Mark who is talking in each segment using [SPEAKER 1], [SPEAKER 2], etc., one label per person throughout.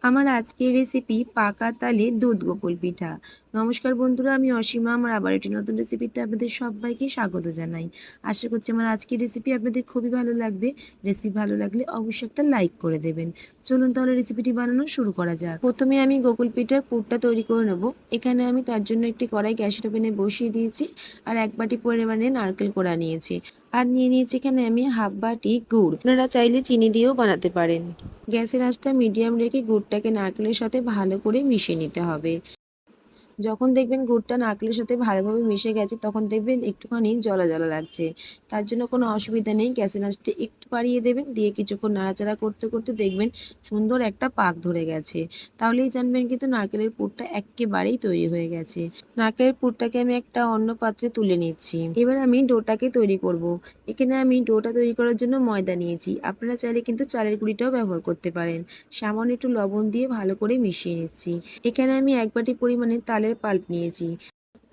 [SPEAKER 1] আমার আজকের রেসিপি পাকা তালে দুধ গোকুল পিঠা। নমস্কার বন্ধুরা, আমি অসীমা। আমার আবার একটি নতুন রেসিপিতে আপনাদের সবাইকে স্বাগত জানাই। আশা করছি আমার আজকের রেসিপি আপনাদের খুবই ভালো লাগবে। রেসিপি ভালো লাগলে অবশ্যই একটা লাইক করে দেবেন। চলুন তাহলে রেসিপিটি বানানো শুরু করা যাক। প্রথমে আমি গোকুল পিঠার পুরটা তৈরি করে নেব। এখানে আমি তার জন্য একটি কড়াই গ্যাসের ওভেনে বসিয়ে দিয়েছি আর 1 বাটি পরিমাণে নারকেল কোড়া নিয়েছি। আর নিয়ে নিয়েছি এখানে আমি হাফ বাটি গুড়। আপনারা চাইলে চিনি দিয়েও বানাতে পারেন। গ্যাসের আঁচটা মিডিয়াম রেখে গুড়টাকে নারকেলের সাথে ভালো করে মিশিয়ে নিতে হবে। যখন দেখবেন গুড়টা নারকেলের সাথে ভালোভাবে মিশে গেছে তখন দেখবেন একটুখানি জলা জলা লাগছে। তার জন্য কোনো অসুবিধা নেই, গ্যাসের আঁচটা একটু বাড়িয়ে দেবেন, দিয়ে কিছুক্ষণ নাড়াচাড়া করতে করতে দেখবেন সুন্দর একটা পাক ধরে গেছে। তাহলেই জানবেন কিন্তু নারকেলের পুরটা এক্কেবারেই তৈরি হয়ে গেছে। নারকেলের পুরটাকে আমি একটা অন্য পাত্রে তুলে নিচ্ছি। এবার আমি ডোটাকে তৈরি করব। এখানে আমি ডোটা তৈরি করার জন্য ময়দা নিয়েছি। আপনারা চাইলে কিন্তু চালের গুঁড়িটাও ব্যবহার করতে পারেন। সামান্য একটু লবণ দিয়ে ভালো করে মিশিয়ে নিচ্ছি। এখানে আমি 1 বাটি পরিমাণে তালের পাল্প নিয়েছি।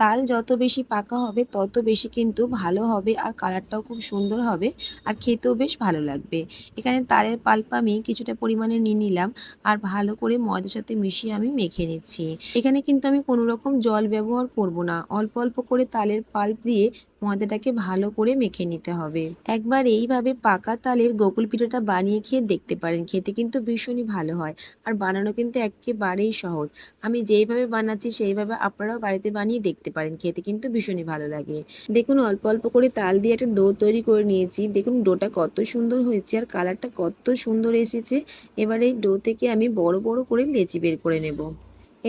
[SPEAKER 1] তাল যত বেশি পাকা হবে তত বেশি কিন্তু ভালো হবে আর কালারটাও খুব সুন্দর হবে আর খেতেও বেশ ভালো লাগবে। এখানে তালের পাল্প আমি কিছুটা পরিমাণে নিয়ে নিলাম আর ভালো করে ময়দার সাথে মিশিয়ে আমি মেখে নিচ্ছি। এখানে কিন্তু আমি কোনো রকম জল ব্যবহার করব না, অল্প অল্প করে তালের পাল্প দিয়ে ময়দাটাকে ভালো করে মেখে নিতে হবে। একবার এইভাবে পাকা তালের গোকুল পিঠাটা বানিয়ে খেয়ে দেখতে পারেন, খেতে কিন্তু ভীষণই ভালো হয় আর বানানো কিন্তু একেবারেই সহজ। আমি যেইভাবে বানাচ্ছি সেইভাবে আপনারাও বাড়িতে বানিয়ে দেখতে পারেন, খেতে কিন্তু ভীষণই ভালো লাগে। দেখুন অল্প অল্প করে তাল দিয়ে একটা ডো তৈরি করে নিয়েছি। দেখুন ডোটা কত সুন্দর হয়েছে আর কালারটা কত সুন্দর এসেছে। এবার এই ডো থেকে আমি বড় বড় করে লেচি বের করে নেব।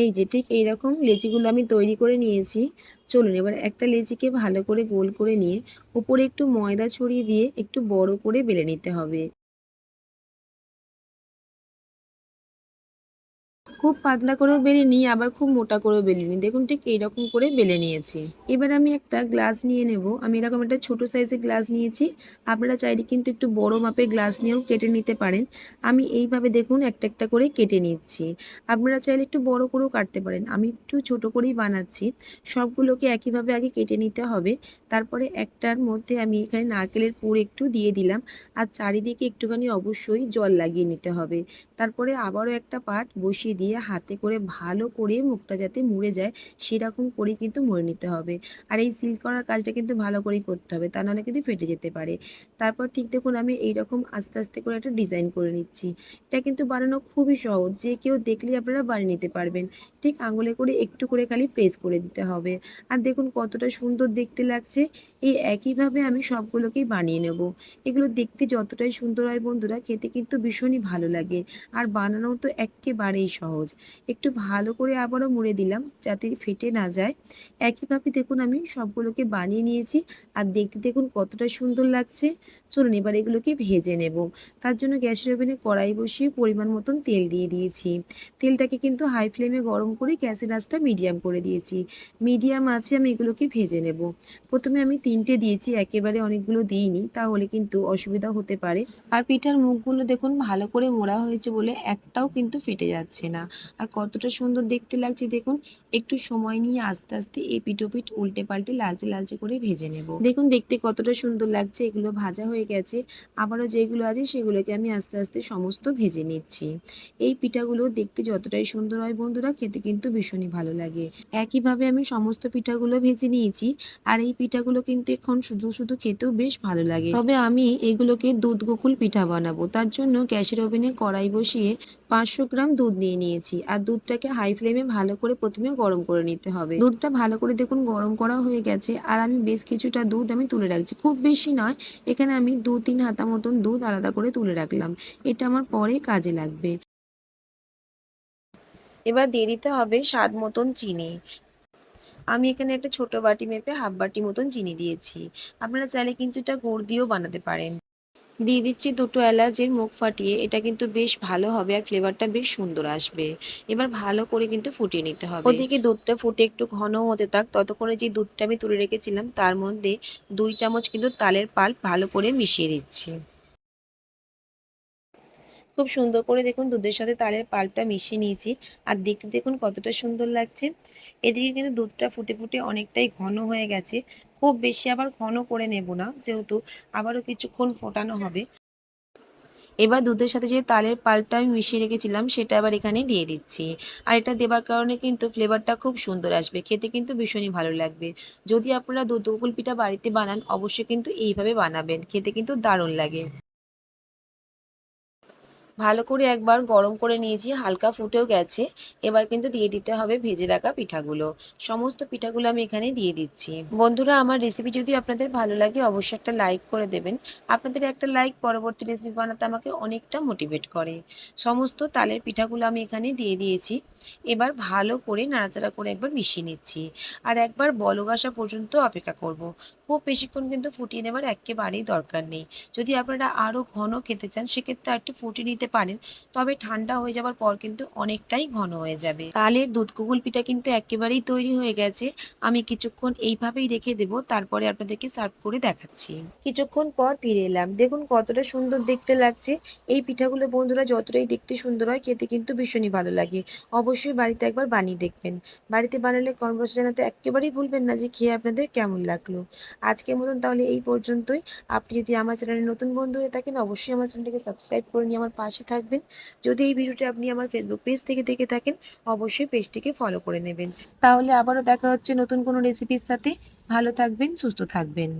[SPEAKER 1] এই যে ঠিক এইরকম লেচিগুলো আমি তৈরি করে নিয়েছি। চলুন এবার একটা লেচিকে ভালো করে গোল করে নিয়ে উপরে একটু ময়দা ছড়িয়ে দিয়ে একটু বড় করে বেলে নিতে হবে। খুব পাতলা করেও বেলিনি আবার খুব মোটা করেও বেলিনি, দেখুন ঠিক এইরকম করে বেলে নিয়েছি। এবার আমি একটা গ্লাস নিয়ে নেব। আমি এরকম একটা ছোট সাইজের গ্লাস নিয়েছি। আপনারা চাইলে কিন্তু একটু বড় মাপের গ্লাস নিয়েও কেটে নিতে পারেন। আমি এইভাবে দেখুন একটা একটা করে কেটে নিচ্ছি। আপনারা চাইলে একটু বড় করেও কাটতে পারেন, আমি একটু ছোট করেই বানাচ্ছি। সবগুলোকে একইভাবে আগে কেটে নিতে হবে। তারপরে একটার মধ্যে আমি এখানে নারকেলের পুর একটু দিয়ে দিলাম আর চারিদিকে একটুখানি অবশ্যই জল লাগিয়ে নিতে হবে। তারপরে আবারও একটা পাট বসিয়ে দিয়ে হাতে করে ভালো করে মুখটা যাতে মুড়ে যায় সেরকম করেই কিন্তু মুড়ে নিতে হবে। আর এই সিল করার কাজটা কিন্তু ভালো করেই করতে হবে, তা নাহলে কিন্তু ফেটে যেতে পারে। তারপর ঠিক দেখুন আমি এইরকম আস্তে আস্তে করে একটা ডিজাইন করে নিচ্ছি। এটা কিন্তু বানানো খুবই সহজ, যে কেউ দেখলেই আপনারা বানিয়ে নিতে পারবেন। ঠিক আঙুলে করে একটু করে খালি প্রেস করে দিতে হবে। আর দেখুন কতটা সুন্দর দেখতে লাগছে। এই একইভাবে আমি সবগুলোকেই বানিয়ে নেব। এগুলো দেখতে যতটাই সুন্দর হয় বন্ধুরা, খেতে কিন্তু ভীষণই ভালো লাগে আর বানানোও তো এক্কেবারেই সহজ। একটু ভালো করে আবারও মুড়ে দিলাম যাতে ফেটে না যায়। একইভাবে দেখুন আমি সবগুলোকে বানিয়ে নিয়েছি আর দেখতে দেখুন কতটা সুন্দর লাগছে। চলুন এবার এগুলোকে ভেজে নেব। তার জন্য গ্যাসের ওভেনে কড়াই বসিয়ে পরিমাণ মতন তেল দিয়ে দিয়েছি। তেলটাকে কিন্তু হাই ফ্লেমে গরম করে গ্যাসের আঁচটা মিডিয়াম করে দিয়েছি। মিডিয়াম আঁচে আমি এগুলোকে ভেজে নেব। প্রথমে আমি 3টে দিয়েছি, একেবারে অনেকগুলো দিইনি, তাহলে কিন্তু অসুবিধা হতে পারে। আর পিঠার মুখগুলো দেখুন ভালো করে মোড়া হয়েছে বলে একটাও কিন্তু ফেটে যাচ্ছে না। আর কতটা সুন্দর দেখতে লাগছে দেখুন। একটু সময় নিয়ে আস্তে আস্তে এই পিঠোপিঠ উল্টে পাল্টে লালচে লালচে করে ভেজে নেব। দেখুন দেখতে কতটা সুন্দর লাগছে, এগুলো ভাজা হয়ে গেছে। আবারও যেগুলো আছে সেগুলোকে আমি আস্তে আস্তে সমস্ত ভেজে নিচ্ছি। এই পিঠাগুলো দেখতে যতটাই সুন্দর হয় বন্ধুরা, খেতে কিন্তু ভীষণই ভালো লাগে। একইভাবে আমি সমস্ত পিঠাগুলো ভেজে নিয়েছি। আর এই পিঠাগুলো কিন্তু এখন শুধু শুধু খেতেও বেশ ভালো লাগে। তবে আমি এগুলোকে দুধ গোকুল পিঠা বানাবো, তার জন্য গ্যাসের ওভেনে কড়াই বসিয়ে 500 গ্রাম দুধ নিয়ে নিয়েছি আর দুধটাকে হাই ফ্লেমে ভালো করে প্রথমে গরম করে নিতে হবে। দুধটা ভালো করে দেখুন গরম করা হয়ে গেছে আর আমি বেশ কিছুটা দুধ আমি তুলে রাখছি, খুব বেশি নয়। এখানে আমি 2-3 হাতা মতন দুধ আলাদা করে তুলে রাখলাম, এটা আমার পরে কাজে লাগবে। এবার দিয়ে দিতে হবে স্বাদ মতন চিনি। আমি এখানে একটা ছোট বাটি মেপে হাফ বাটি মতন চিনি দিয়েছি। আপনারা চাইলে কিন্তু এটা গুড় দিয়েও বানাতে পারেন। দিয়ে দিচ্ছি 2টো এলাচের মুখ ফাটিয়ে, এটা কিন্তু বেশ ভালো হবে আর ফ্লেভারটা বেশ সুন্দর আসবে। এবার ভালো করে কিন্তু ফুটিয়ে নিতে হবে। ওদিকে দুধটা ফুটে একটু ঘন হতে থাক, ততক্ষণে যে দুধটা আমি তুলে রেখেছিলাম তার মধ্যে 2 চামচ কিন্তু তালের পাল্প ভালো করে মিশিয়ে দিচ্ছি। খুব সুন্দর করে দেখুন দুধের সাথে তালের পাল্পটা মিশিয়ে নিয়েছি আর দেখতে দেখুন কতটা সুন্দর লাগছে। এদিকে কিন্তু দুধটা ফুটে ফুটে অনেকটাই ঘন হয়ে গেছে। খুব বেশি আবার ঘন করে নেব না, যেহেতু আবারও কিছুক্ষণ ফোটানো হবে। এবার দুধের সাথে যে তালের পাল্পটা আমি মিশিয়ে রেখেছিলাম সেটা আবার এখানে দিয়ে দিচ্ছি। আর এটা দেবার কারণে কিন্তু ফ্লেভারটা খুব সুন্দর আসবে, খেতে কিন্তু ভীষণই ভালো লাগবে। যদি আপনারা দুধ পিঠা বাড়িতে বানান অবশ্যই কিন্তু এইভাবে বানাবেন, খেতে কিন্তু দারুণ লাগে। ভালো করে একবার গরম করে নিয়েছি, হালকা ফুটেও গেছে। এবার কিন্তু দিয়ে দিতে হবে ভেজে রাখা পিঠাগুলো। সমস্ত পিঠাগুলো আমি এখানে দিয়ে দিচ্ছি। বন্ধুরা, আমার রেসিপি যদি আপনাদের ভালো লাগে অবশ্যই একটা লাইক করে দেবেন। আপনাদের একটা লাইক পরবর্তী রেসিপি বানাতে আমাকে অনেকটা মোটিভেট করে। সমস্ত তালের পিঠাগুলো আমি এখানে দিয়ে দিয়েছি। এবার ভালো করে নাড়াচাড়া করে একবার মিশিয়ে নিচ্ছি। আর একবার বলক আসা পর্যন্ত অপেক্ষা করব। খুব বেশিক্ষণ কিন্তু ফুটিয়ে নেবার একেবারেই দরকার নেই। যদি আপনারা আরও ঘন খেতে চান সেক্ষেত্রে একটু ফুটিয়ে নিতে পারেন, তবে ঠান্ডা হয়ে যাওয়ার পর কিন্তু অনেকটাই ঘন হয়ে যাবে। তালের দুধ কুগুল পিঠা কিন্তু একেবারেই তৈরি হয়ে গেছে। আমি কিছুক্ষণ এইভাবেই রেখে দেবো, তারপরে আপনাদেরকে সার্ভ করে দেখাচ্ছি। কিছুক্ষণ পর ফিরে এলাম, দেখুন কতটা সুন্দর দেখতে লাগছে। এই পিঠাগুলো বন্ধুরা যতটাই দেখতে সুন্দর হয় খেতে কিন্তু ভীষণই ভালো লাগে। অবশ্যই বাড়িতে একবার বানিয়ে দেখবেন। বাড়িতে বানালে কমেন্ট বক্সে জানাতে একেবারেই ভুলবেন না যে খেয়ে আপনাদের কেমন লাগলো। আজকের মতন তাহলে এই পর্যন্তই। আপনি যদি আমার চ্যানেলে নতুন বন্ধু হয়ে থাকেন অবশ্যই আমার চ্যানেলটাকে সাবস্ক্রাইব করে নিয়ে আমার পাশে থাকবেন। যদি এই ভিডিওটি আপনি আমার ফেসবুক পেজ থেকে দেখে থাকেন অবশ্যই পেজটিকে ফলো করে নেবেন। তাহলে আবারও দেখা হচ্ছে নতুন কোনো রেসিপির সাথে। ভালো থাকবেন, সুস্থ থাকবেন।